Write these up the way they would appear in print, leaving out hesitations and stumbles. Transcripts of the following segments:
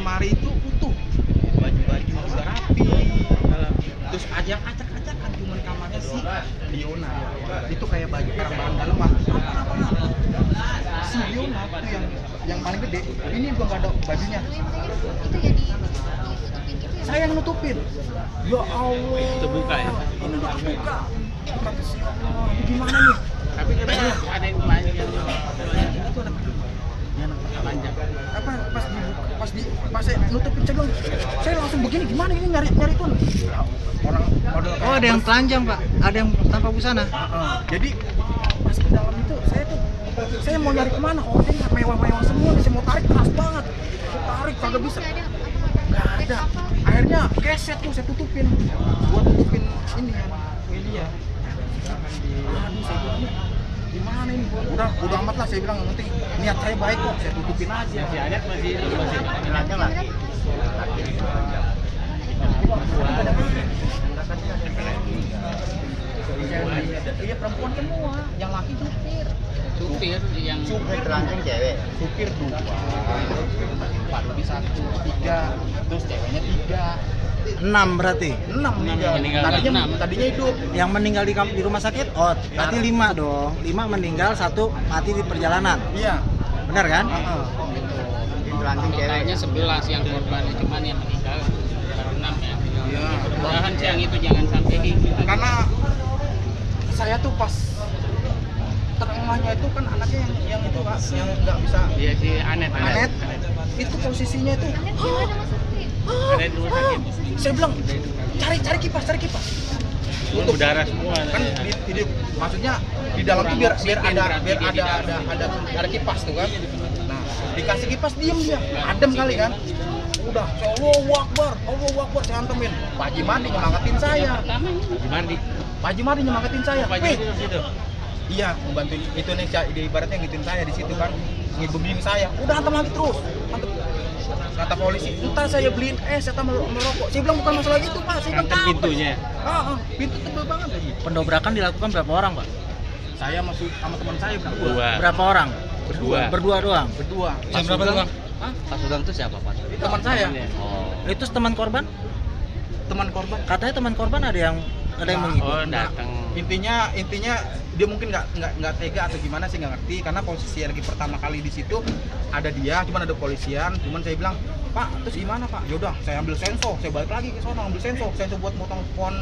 lemari itu utuh, baju-baju juga rapi, terus aja yang acak-acakan cuman kamarnya si Diona itu kayak baju barang-barang dalam apa si Diona itu yang paling gede, ini gua nggak ada bajunya. Itu ya ditutupin gitu ya? Saya yang nutupin. Ya Allah. Terbuka ya? Ini udah terbuka. Kata si Allah, ini gimana nih? Tapi katanya ada yang lain yang Itu ada panjang. apa pas saya nutupin saya langsung begini, gimana ini nyari itu orang model Oh, ada yang telanjang, Pak. Ada yang tanpa busana. jadi pas ke dalam itu saya mau nyari kemana, oh ini mewah-mewah semua nih, saya mau tarik keras banget, saya tarik kagak bisa, nggak ada. Akhirnya keset tuh saya tutupin buat tutupin ini ya media. Aduh, saya bilang gimana ini, udah amat lah, saya bilang nanti niat saya baik kok, saya tutupin aja. Si Anet masih laki. Iya, perempuan semua, yang laki Supir yang telanjang cewek. supir 2, Pak lebih 1, 3, terus ceweknya 3, 6 berarti. 6 meninggal. Meninggal Tadinya hidup. Yang meninggal di rumah sakit? Oh, berarti 5 dong. 5 meninggal, 1 mati di perjalanan. Iya. Benar kan? Telanjang cewek. kayaknya 11 yang korban, cuman yang meninggal baru 6 ya. Iya. Mudah-mudahan siang itu jangan sampai gitu. Karena saya tuh pas terengahnya itu kan anaknya yang itu Pak, yang nggak bisa Iya si Anet. itu posisinya itu. Anet gimana maksudnya? Ada di rumah sakit. Saya bilang cari kipas. Itu berdarah semua. Kan di video maksudnya di dalam tuh biar ada kipas tuh kan. Nah, dikasih kipas diem dia, adem kali kan. Udah, saya Allahu Akbar, saya hantemin. Pak Haji Mandi nyemangatin saya. Gimana? Pak Haji Mandi nyemangatin saya. Pak Wih, Haji di situ. iya, membantuin itu nih, ibaratnya ngituin saya di situ kan, ngebemin saya. Udah hantam lagi terus. Hantam. Kata polisi, "Entar saya beliin es atau merokok." Saya bilang bukan masalah itu, Pak. Saya bilang Kan tahu. pintunya. Pintu tebel banget lagi. Pendobrakan dilakukan berapa orang, Pak? Saya masuk sama teman saya berdua. Dua. Berapa orang? Berdua. Berdua doang. Berdua. Jam berapa tuh, Bang? Hah? Pas Sugeng itu siapa, Pak? Teman saya. Oh. Itu teman korban? Teman korban. Katanya teman korban ada yang mengikut. Oh, datang. Intinya dia mungkin nggak tega atau gimana sih, nggak ngerti, karena posisi lagi pertama kali di situ ada dia, cuman ada polisian, cuman saya bilang, "Pak, terus gimana Pak?" Yaudah, saya ambil senso, saya balik lagi ke sana ambil senso buat motong pohon.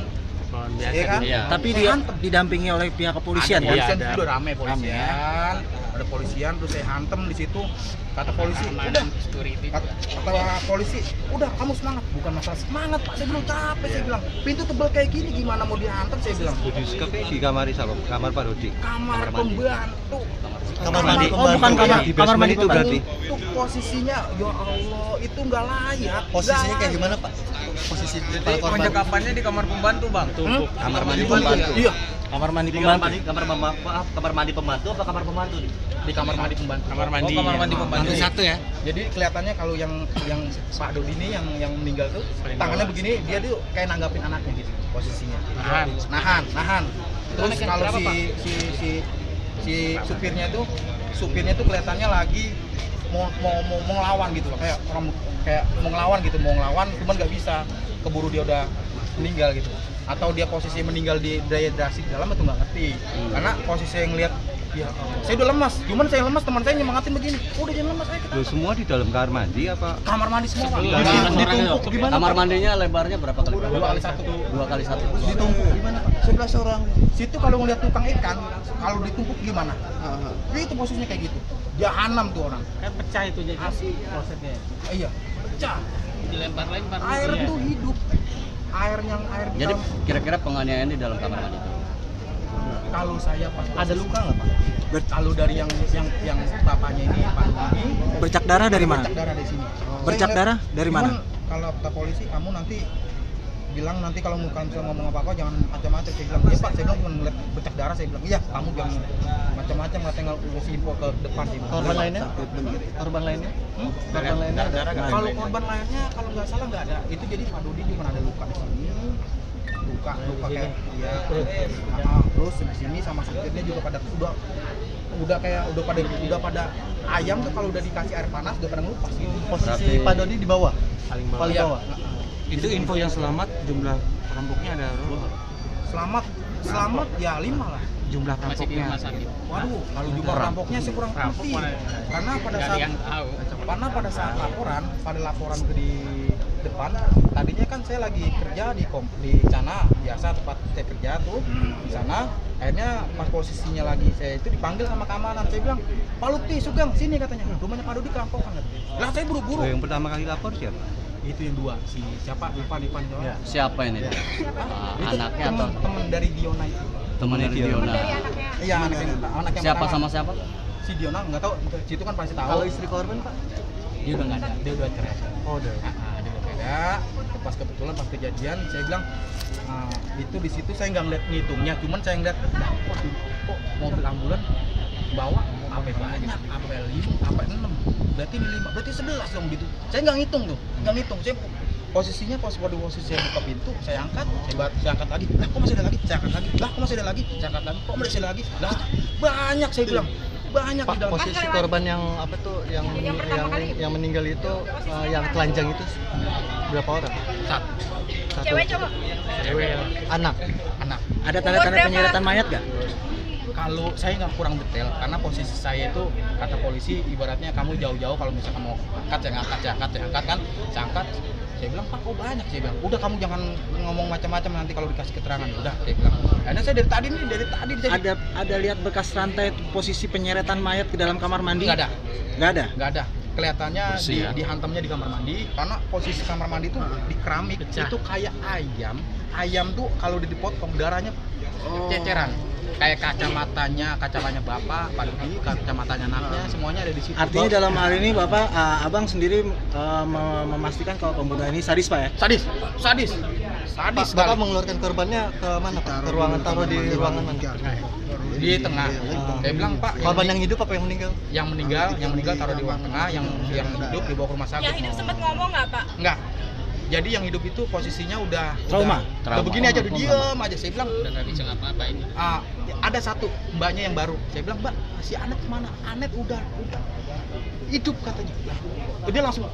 Pohon biasa. Iya kan? Iya. Tapi dia didampingi oleh pihak kepolisian Ada ya? polisian ada. udah rame polisian, ada polisian, terus saya hantem di situ. Kata polisi, udah, Security. kata polisi, udah kamu semangat, bukan masalah semangat Pak, saya bilang capek, saya bilang pintu tebal kayak gini gimana mau dihantam, saya bilang Di kamar siapa? Kamar Pak Rudi. kamar pembantu. Kamar mandi Oh, bukan kamar mandi itu berarti. Itu posisinya, ya Allah, itu nggak layak. Posisinya nggak kayak layak. gimana, Pak? Posisi para korban. Percakapannya di kamar pembantu, Bang. Tumpuk. Kamar mandi pembantu. Iya, Kamar mandi Di pembantu. kamar mandi pembantu apa kamar pembantu nih? di kamar mandi pembantu. Kamar mandi. Oh, kamar mandi pembantu. Lantai 1 ya? Jadi kelihatannya kalau yang Pak Dodi ini yang meninggal tuh Paling tangannya bawah. begini, dia tuh kayak nanggapin anaknya gitu posisinya. Nahan. Nahan. Terus Anaknya kalau berapa, Pak? si supirnya tuh kelihatannya lagi mau ngelawan gitu loh, kayak orang kayak mau ngelawan cuman nggak bisa, keburu dia udah meninggal gitu, atau dia posisi meninggal di dehidrasi di dalam, itu nggak ngerti. Karena posisi yang lihat, ya saya udah lemas, teman saya nyemangatin begini, udah jangan lemas, ayo kita Lu semua di dalam kamar mandi apa? kamar mandi semua Pak. Sebelah. Ditumpuk gimana Kamar Pak? mandinya lebarnya berapa kali? 2 kali 1. 2 kali 1. Ditumpuk gimana Pak? 11 orang. Situ kalau ngeliat tukang ikan, kalau ditumpuk gimana? Ya itu posisinya kayak gitu. Jahanam tuh orang. Kan pecah itu jadi Asli. klosetnya. Iya, pecah. Dilempar-lempar. Air Iya. tuh hidup. Air di Jadi dalam. kira-kira penganiayaan di dalam kamar mandi itu. Kalau saya pas ada luka nggak Pak? Kalau dari yang bapaknya ini, Pak Dodi, Bercak darah dari mana? bercak darah dari sini. Bercak Saya darah ngeliat, dari cuman mana? Kalau kata polisi, kamu nanti bilang nanti kalau bisa ngomong apa-apa jangan macam-macam. Saya bilang, iya Pak, saya bilang cuma ngeliat bercak darah, saya bilang, iya kamu jangan macam-macam, katanya ngasih info ke depan sih. Korban lainnya? Korban lainnya? Korban lainnya ada? Kalau korban lainnya kalau nggak salah nggak ada. Itu jadi Pak Dodi cuma ada luka di sini, luka kayak ya, terus di sini sama supirnya juga pada udah udah pada ayam tuh kalau udah dikasih air panas udah pada ngelupas gitu. Posisi Pak Dodi di bawah. Paling Iya. bawah. Itu info yang selamat, jumlah perampoknya ada berapa? Selamat ya 5 lah. Jumlah Masih di perampoknya. rumah sakit. Waduh, kalau jumlah perampoknya sih kurang Perampok putih. mana? Karena pada Nggak ada saat yang tahu. pada saat laporan ke di depan, tadinya kan saya lagi kerja di sana, biasa tempat saya kerja tuh di sana. Akhirnya pas posisinya lagi saya itu dipanggil sama keamanan, saya bilang, "Pak Lutfi, Sugeng, sini," katanya. "Rumahnya Pak Dodi kerampokan." Lah saya buru-buru. Yang pertama kali lapor siapa? Itu yang dua, siapa? Ivan Ya. Siapa ini? Itu Anaknya atau temen dari Diona itu. temannya Diona? Dari anaknya. Iya, anak yang Siapa pertama. sama siapa? Si Diona nggak tahu, situ kan pasti tahu. Kalau istri korban Pak? Dia udah nggak ada, dia udah cerai. Oh udah. Dia udah beda. Pas kebetulan pas kejadian saya bilang itu di situ saya nggak ngeliat ngitungnya, cuman saya ngeliat kok mobil ambulan bawa apa banyak, apa 5, apa 6, berarti ini 5, berarti 11 dong gitu. Saya nggak ngitung tuh, nggak ngitung. Saya posisinya pada posisi saya buka pintu, saya angkat lagi. Lah kok masih ada lagi? Saya angkat lagi. Lah kok masih ada lagi? Saya angkat lagi. Kok masih ada lagi? Lah banyak saya bilang. Banyak Pak, di dalam. posisi korban yang apa tuh yang meninggal itu yang telanjang itu berapa orang? Satu. Cewek cowok. Cewek, Anak. anak. Ada tanda-tanda penyeratan mayat gak? Kalau saya nggak kurang detail, karena posisi saya itu kata polisi ibaratnya kamu jauh-jauh kalau misalkan mau angkat saya angkat kan, saya angkat. Saya bilang, "Pak, kok banyak?" Saya bilang, "Udah kamu jangan ngomong macam-macam nanti kalau dikasih keterangan." Udah, saya bilang. Karena saya dari tadi saya Ada lihat bekas rantai posisi penyeretan mayat ke dalam kamar mandi? nggak ada, Nggak ada. nggak ada. Kelihatannya Bersih, ya? dihantamnya di kamar mandi, karena posisi kamar mandi itu di keramik itu kayak ayam. Ayam tuh kalau dipotong darahnya ceceran. Kayak kacamatanya bapak, Pak Dodi, kacamatanya anaknya, semuanya ada di situ. Artinya dalam hal ini Bapak, Abang sendiri memastikan kalau pembunuhan ini sadis Pak ya? Sadis Pak, sekali. Bapak mengeluarkan korbannya ke mana Pak? Ke ruangan taruh di ruangan mana? Di tengah. Saya bilang, "Pak, Korban yang hidup apa yang meninggal? yang meninggal taruh di ruang tengah, yang hidup dibawa ke rumah sakit." Yang hidup sempat ngomong nggak Pak? Enggak. Jadi yang hidup itu posisinya udah Trauma? udah begini aja, udah diem aja. Saya bilang, Udah nggak bisa ngapa-ngapain. ada satu mbaknya yang baru. Saya bilang, "Mbak, si Anet kemana?" "Anet udah hidup," katanya. Dia langsung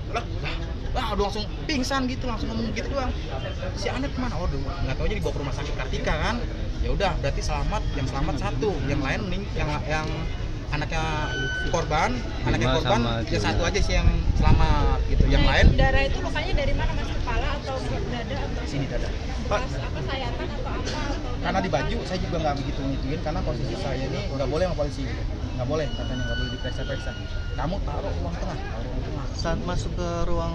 udah langsung pingsan gitu, langsung ngomong gitu doang. "Si Anet kemana?" "Oh, nggak taunya dibawa ke rumah sakit Kartika kan." Ya udah, berarti yang selamat satu, yang lain yang anaknya korban ya satu aja sih yang selamat gitu. Yang lain Darah itu lukanya dari mana Mas? Kepala atau dada atau sini dada. pas apa sayatan atau apa atau Karena di baju saya juga nggak begitu ngituin, karena posisi saya ini nggak boleh sama polisi, nggak boleh katanya, nggak boleh diperiksa-periksa. Kamu taruh ruang tengah. Saat masuk ke ruang